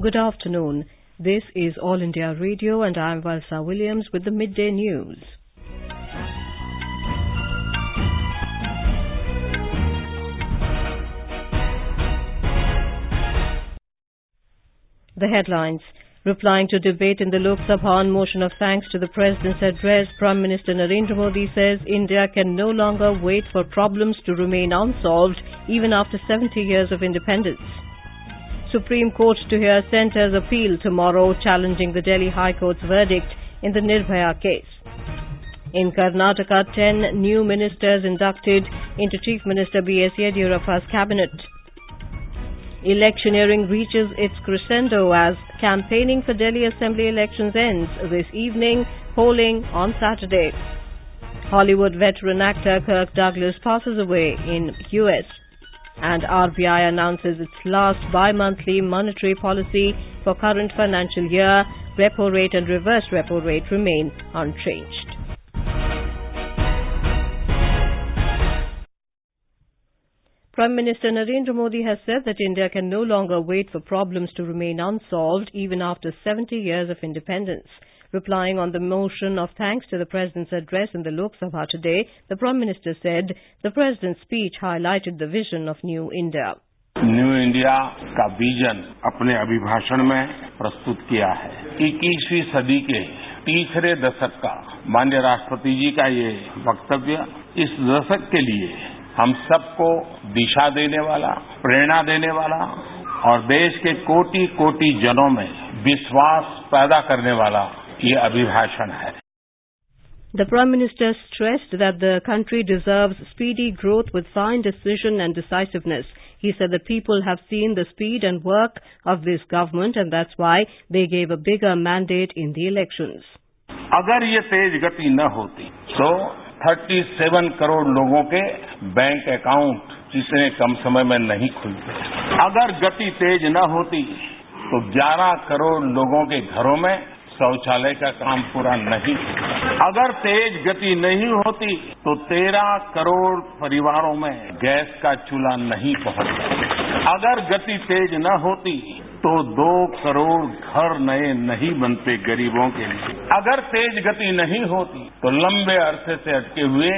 Good afternoon. This is All India Radio and I'm Valsa Williams with the midday news. The headlines. Replying to debate in the Lok Sabha on motion of thanks to the President's address, Prime Minister Narendra Modi says India can no longer wait for problems to remain unsolved even after 70 years of independence. Supreme Court to hear Centre's appeal tomorrow challenging the Delhi High Court's verdict in the Nirbhaya case. In Karnataka, 10 new ministers inducted into Chief Minister B.S. Yediyurappa's cabinet. Electioneering reaches its crescendo as campaigning for Delhi Assembly elections ends this evening, polling on Saturday. Hollywood veteran actor Kirk Douglas passes away in US. And RBI announces its last bi-monthly monetary policy for current financial year. Repo rate and reverse repo rate remain unchanged. Prime Minister Narendra Modi has said that India can no longer wait for problems to remain unsolved even after 70 years of independence. Replying on the motion of thanks to the President's address in the Lok Sabha today, the Prime Minister said the President's speech highlighted the vision of New India. New India का vision अपने अभिभाषण में प्रस्तुत किया है। 21वीं सदी के तीसरे दशक का माननीय राष्ट्रपति जी का ये वक्तव्य इस दशक के लिए हम सबको दिशा देने वाला, प्रेरणा देने वाला और देश के कोटि कोटि जनों में विश्वास पैदा करने वाला ये अभिभाषण है। The Prime Minister stressed that the country deserves speedy growth with fine decision and decisiveness. He said that people have seen the speed and work of this government and that's why they gave a bigger mandate in the elections. अगर ये तेज गति न होती तो 37 करोड़ लोगों के bank account इतने कम समय में नहीं खुलते। अगर गति तेज न होती तो 11 करोड़ लोगों के घरों में शौचालय का काम पूरा नहीं होता। अगर तेज गति नहीं होती तो 13 करोड़ परिवारों में गैस का चूल्हा नहीं पहुंचता। अगर गति तेज न होती तो 2 करोड़ घर नए नहीं बनते गरीबों के लिए। अगर तेज गति नहीं होती तो लंबे अरसे से अटके हुए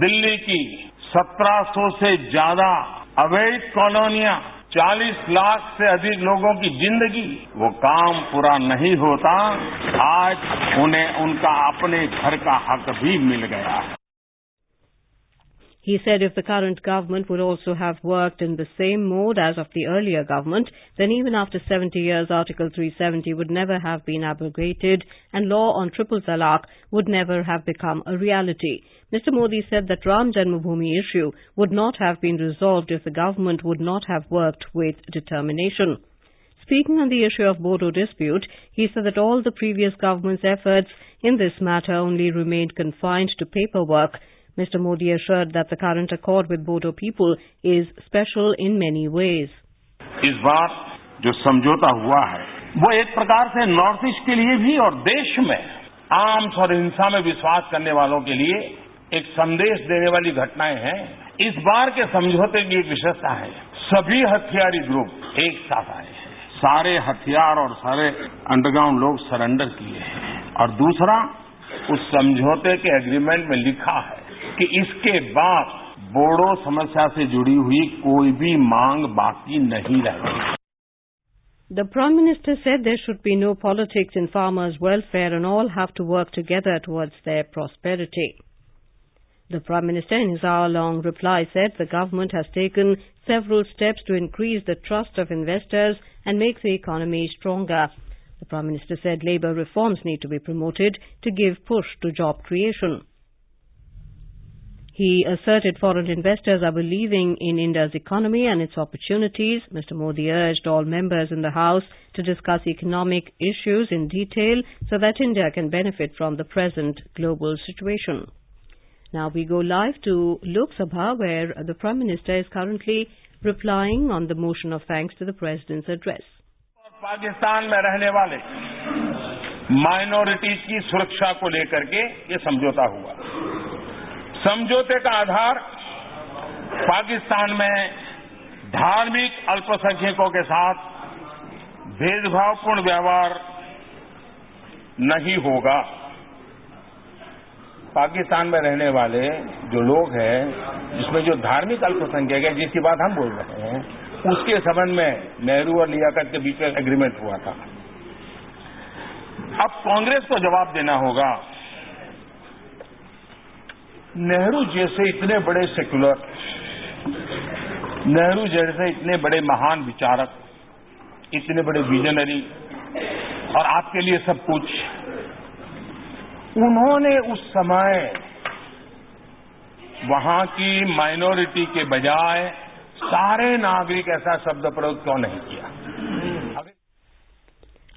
दिल्ली की 1700 से ज्यादा अवैध कॉलोनियां, 40 लाख से अधिक लोगों की जिंदगी, वो काम पूरा नहीं होता। आज उन्हें उनका अपने घर का हक भी मिल गया है। He said if the current government would also have worked in the same mode as of the earlier government, then even after 70 years, Article 370 would never have been abrogated and law on triple talaq would never have become a reality. Mr. Modi said that Ram Janmabhoomi issue would not have been resolved if the government would not have worked with determination. Speaking on the issue of Bodo dispute, he said that all the previous government's efforts in this matter only remained confined to paperwork. Mr. Modi assured that the current accord with Bodo people is special in many ways. इस बार जो समझौता हुआ है वो एक प्रकार से north east के लिए भी और देश में आर्म्स और हिंसा में विश्वास करने वालों के लिए एक संदेश देने वाली घटनाएं हैं। इस बार के समझौते की एक विशेषता है, सभी हथियारी ग्रुप एक साथ आए हैं, सारे हथियार और सारे अंडरग्राउंड लोग सरेंडर किए हैं। और दूसरा, उस समझौते के एग्रीमेंट में लिखा है कि इसके बाद बोडो समस्या से जुड़ी हुई कोई भी मांग बाकी नहीं रहेगी। The Prime Minister said there should be no politics in farmers' welfare and all have to work together towards their prosperity. The Prime Minister in his hour-long reply said the government has taken several steps to increase the trust of investors and make the economy stronger. The Prime Minister said labour reforms need to be promoted to give push to job creation. He asserted foreign investors are believing in India's economy and its opportunities. Mr. Modi urged all members in the House to discuss economic issues in detail so that India can benefit from the present global situation. Now we go live to Lok Sabha where the Prime Minister is currently replying on the motion of thanks to the President's address. Pakistan में रहने वाले minorities की सुरक्षा को लेकर के ये समझौता हुआ। समझौते का आधार पाकिस्तान में धार्मिक अल्पसंख्यकों के साथ भेदभावपूर्ण व्यवहार नहीं होगा। पाकिस्तान में रहने वाले जो लोग हैं, जिसमें जो धार्मिक अल्पसंख्यक है, जिसकी बात हम बोल रहे हैं, उसके संबंध में नेहरू और लियाकत के बीच में एग्रीमेंट हुआ था। अब कांग्रेस को जवाब देना होगा। नेहरू जैसे इतने बड़े सेक्युलर, नेहरू जैसे इतने बड़े महान विचारक, इतने बड़े विजनरी और आपके लिए सब कुछ, उन्होंने उस समय वहां की माइनॉरिटी के बजाय सारे नागरिक ऐसा शब्द प्रयोग क्यों नहीं किया?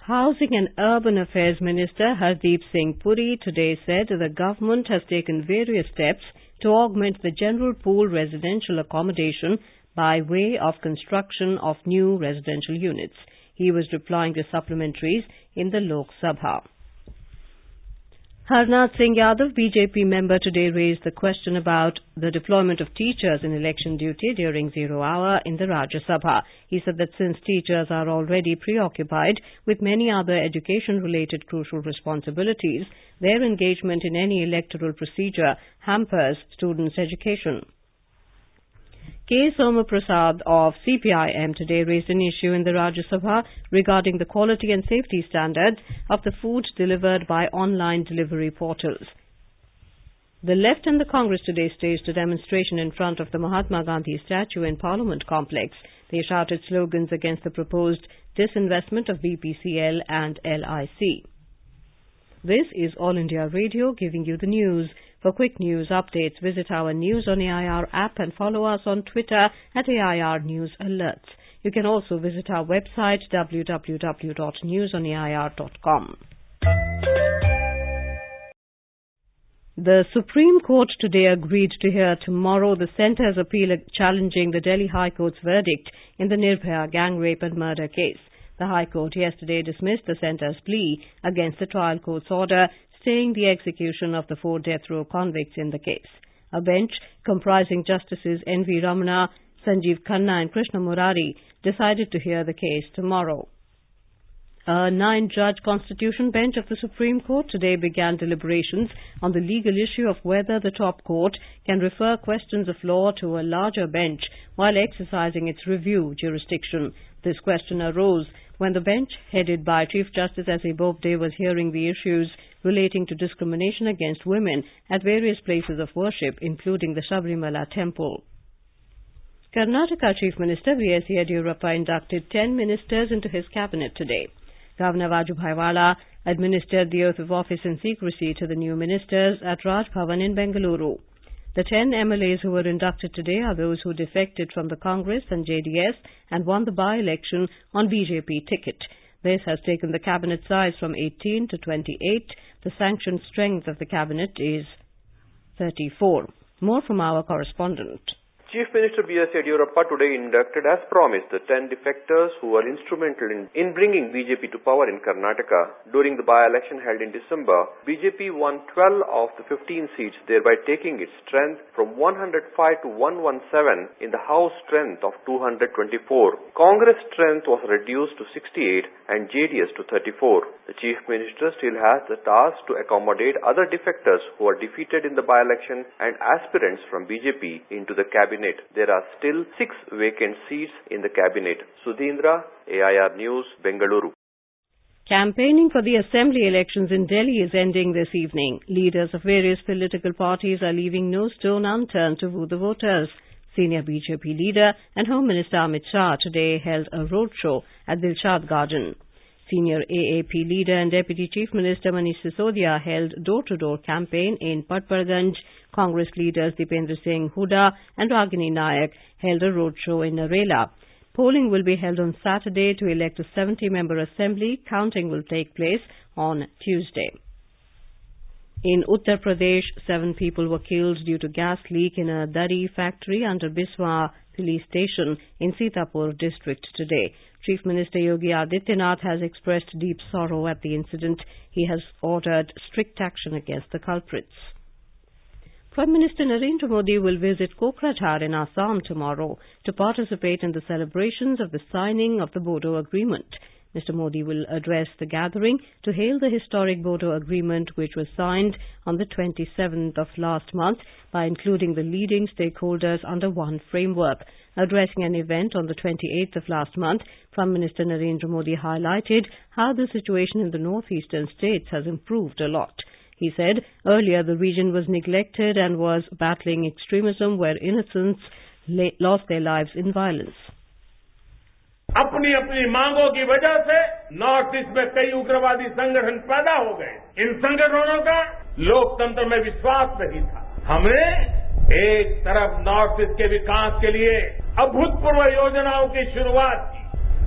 Housing and Urban Affairs Minister Hardeep Singh Puri today said the government has taken various steps to augment the general pool residential accommodation by way of construction of new residential units. He was replying to supplementaries in the Lok Sabha. Harnath Singh Yadav, BJP member, today raised the question about the deployment of teachers in election duty during zero hour in the Rajya Sabha. He said that since teachers are already preoccupied with many other education-related crucial responsibilities, their engagement in any electoral procedure hampers students' education. K. Soma Prasad of CPIM today raised an issue in the Rajya Sabha regarding the quality and safety standards of the food delivered by online delivery portals. The left and the Congress today staged a demonstration in front of the Mahatma Gandhi statue in Parliament complex. They shouted slogans against the proposed disinvestment of BPCL and LIC. This is All India Radio giving you the news. For quick news updates, visit our News on AIR app and follow us on Twitter at AIR News Alerts. You can also visit our website www.newsonair.com. The Supreme Court today agreed to hear tomorrow the centre's appeal challenging the Delhi High Court's verdict in the Nirbhaya gang rape and murder case. The High Court yesterday dismissed the centre's plea against the trial court's order staying the execution of the 4 death row convicts in the case. A bench comprising Justices N.V. Ramana, Sanjeev Khanna and Krishna Murari decided to hear the case tomorrow. A 9-judge constitution bench of the Supreme Court today began deliberations on the legal issue of whether the top court can refer questions of law to a larger bench while exercising its review jurisdiction. This question arose when the bench, headed by Chief Justice S.A. Bobde, was hearing the issues relating to discrimination against women at various places of worship, including the Sabrimala temple. Karnataka Chief Minister V.S. Yediyurappa inducted 10 ministers into his cabinet today. Governor Vajubhai Vala administered the oath of office in secrecy to the new ministers at Raj Bhavan in Bengaluru. The 10 MLAs who were inducted today are those who defected from the Congress and JDS and won the by-election on BJP ticket. This has taken the cabinet size from 18 to 28. The sanctioned strength of the cabinet is 34. More from our correspondent. Chief Minister B.S. Yediyurappa today inducted as promised the 10 defectors who were instrumental in bringing BJP to power in Karnataka. During the by-election held in December, BJP won 12 of the 15 seats, thereby taking its strength from 105 to 117 in the House strength of 224. Congress strength was reduced to 68 and JDS to 34. The Chief Minister still has the task to accommodate other defectors who are defeated in the by-election and aspirants from BJP into the cabinet. There are still 6 vacant seats in the cabinet. Sudhindra, AIR News, Bengaluru. Campaigning for the assembly elections in Delhi is ending this evening. Leaders of various political parties are leaving no stone unturned to woo the voters. Senior BJP leader and Home Minister Amit Shah today held a roadshow at Dilshad Garden. Senior AAP leader and Deputy Chief Minister Manish Sisodia held door-to-door campaign in Patparganj. Congress leaders Dipendra Singh Hooda and Ragini Nayak held a roadshow in Narela. Polling will be held on Saturday to elect a 70-member assembly. Counting will take place on Tuesday. In Uttar Pradesh, 7 people were killed due to gas leak in a Dari factory under Biswa police station in Sitapur district today. Chief Minister Yogi Adityanath has expressed deep sorrow at the incident. He has ordered strict action against the culprits. Prime Minister Narendra Modi will visit Kokrajhar in Assam tomorrow to participate in the celebrations of the signing of the Bodo Agreement. Mr. Modi will address the gathering to hail the historic Bodo Agreement, which was signed on the 27th of last month by including the leading stakeholders under one framework. Addressing an event on the 28th of last month, Prime Minister Narendra Modi highlighted how the situation in the northeastern states has improved a lot. He said earlier the region was neglected and was battling extremism where innocents lost their lives in violence. अपनी अपनी मांगों की वजह से north east में कई उग्रवादी संगठन पैदा हो गए। इन संगठनों का लोकतंत्र में विश्वास नहीं था। हमने एक तरफ नॉर्थ ईस्ट के विकास के लिए अभूतपूर्व योजनाओं की शुरुआत की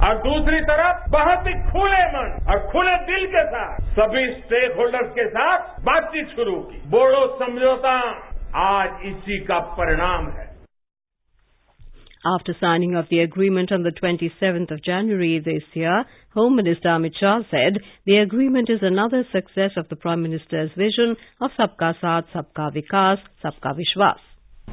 और दूसरी तरफ बहुत ही खुले मन और खुले दिल के साथ सभी स्टेक होल्डर्स के साथ बातचीत शुरू की। बोडो समझौता आज इसी का परिणाम है। After signing of the agreement on the 27th of January this year, Home Minister Amit Shah said the agreement is another success of the Prime Minister's vision of Sabka Saath, Sabka Vikas, Sabka Vishwas.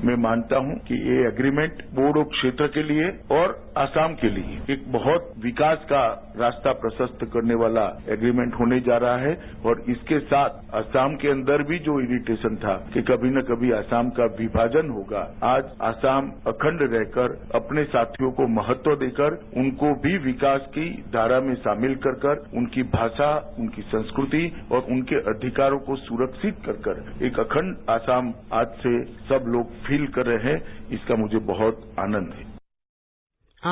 मैं मानता हूं कि ये agreement Bodo क्षेत्र के लिए और असम के लिए एक बहुत विकास का रास्ता प्रशस्त करने वाला एग्रीमेंट होने जा रहा है और इसके साथ असम के अंदर भी जो इरिटेशन था कि कभी न कभी असम का विभाजन होगा, आज असम अखंड रहकर अपने साथियों को महत्व देकर उनको भी विकास की धारा में शामिल कर उनकी भाषा, उनकी संस्कृति और उनके अधिकारों को सुरक्षित कर एक अखंड असम आज से सब लोग फील कर रहे हैं, इसका मुझे बहुत आनंद है।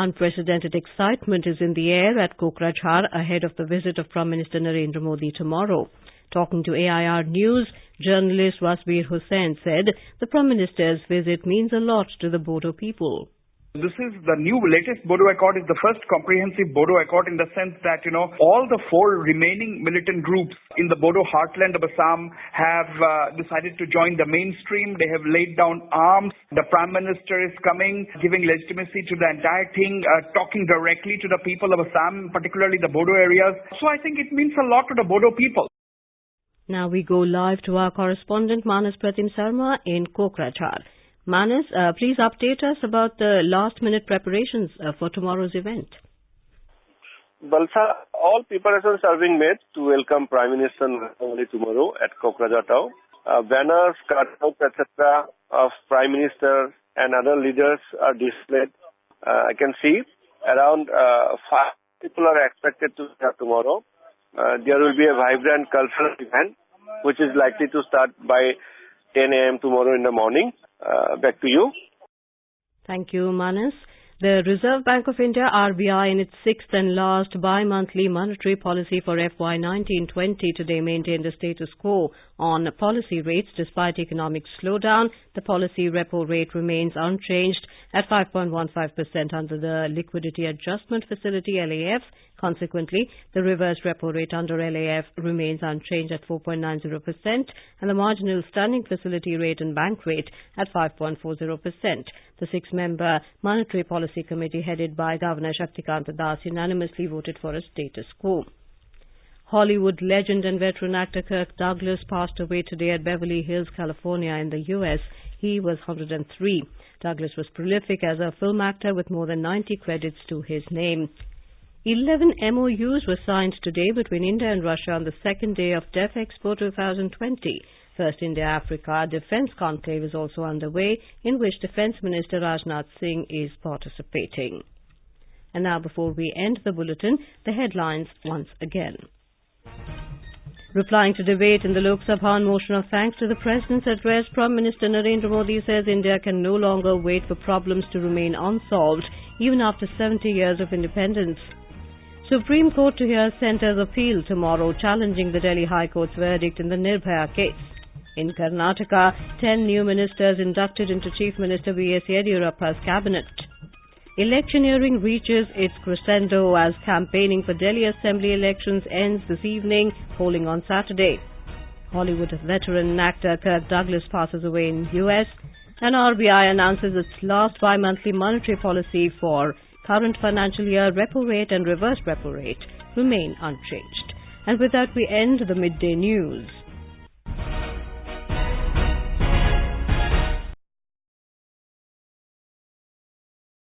Unprecedented excitement is in the air at Kokrajhar ahead of the visit of Prime Minister Narendra Modi tomorrow. Talking to AIR News, journalist Wasbir Hussain said the Prime Minister's visit means a lot to the Bodo people. This is the latest Bodo Accord, is the first comprehensive Bodo Accord in the sense that, all the four remaining militant groups in the Bodo heartland of Assam have decided to join the mainstream. They have laid down arms. The Prime Minister is coming, giving legitimacy to the entire thing, talking directly to the people of Assam, particularly the Bodo areas. So I think it means a lot to the Bodo people. Now we go live to our correspondent Manas Pratim Sarma in Kokrajhar. Manas, please update us about the last-minute preparations for tomorrow's event. Balsa, all preparations are being made to welcome Prime Minister Modi tomorrow at Kokrajhar town. Banners, cutouts, etc. of Prime Minister and other leaders are displayed. I can see around 5 people are expected to start tomorrow. There will be a vibrant cultural event which is likely to start by 10 a.m. tomorrow in the morning. Back to you. Thank you, Manas. The Reserve Bank of India, RBI, in its sixth and last bi-monthly monetary policy for FY 19-20 today maintained a status quo on policy rates despite economic slowdown. The policy repo rate remains unchanged at 5.15% under the Liquidity Adjustment Facility, LAF. Consequently, the reverse repo rate under LAF remains unchanged at 4.90% and the marginal standing facility rate and bank rate at 5.40%. The six-member Monetary Policy Committee headed by Governor Shaktikanta Das unanimously voted for a status quo. Hollywood legend and veteran actor Kirk Douglas passed away today at Beverly Hills, California in the U.S. He was 103. Douglas was prolific as a film actor with more than 90 credits to his name. 11 MOUs were signed today between India and Russia on the second day of DEF Expo 2020. First India-Africa Defence Conclave is also underway, in which Defence Minister Rajnath Singh is participating. And now, before we end the bulletin, the headlines once again. Replying to debate in the Lok Sabha on motion of thanks to the President's address, Prime Minister Narendra Modi says India can no longer wait for problems to remain unsolved, even after 70 years of independence. Supreme Court to hear Centre's appeal tomorrow, challenging the Delhi High Court's verdict in the Nirbhaya case. In Karnataka, 10 new ministers inducted into Chief Minister B.S. Yediyurappa's cabinet. Electioneering reaches its crescendo as campaigning for Delhi Assembly elections ends this evening, polling on Saturday. Hollywood veteran actor Kirk Douglas passes away in U.S. and RBI announces its last bi-monthly monetary policy for current financial year. Repo rate and reverse repo rate remain unchanged. And with that, we end the midday news.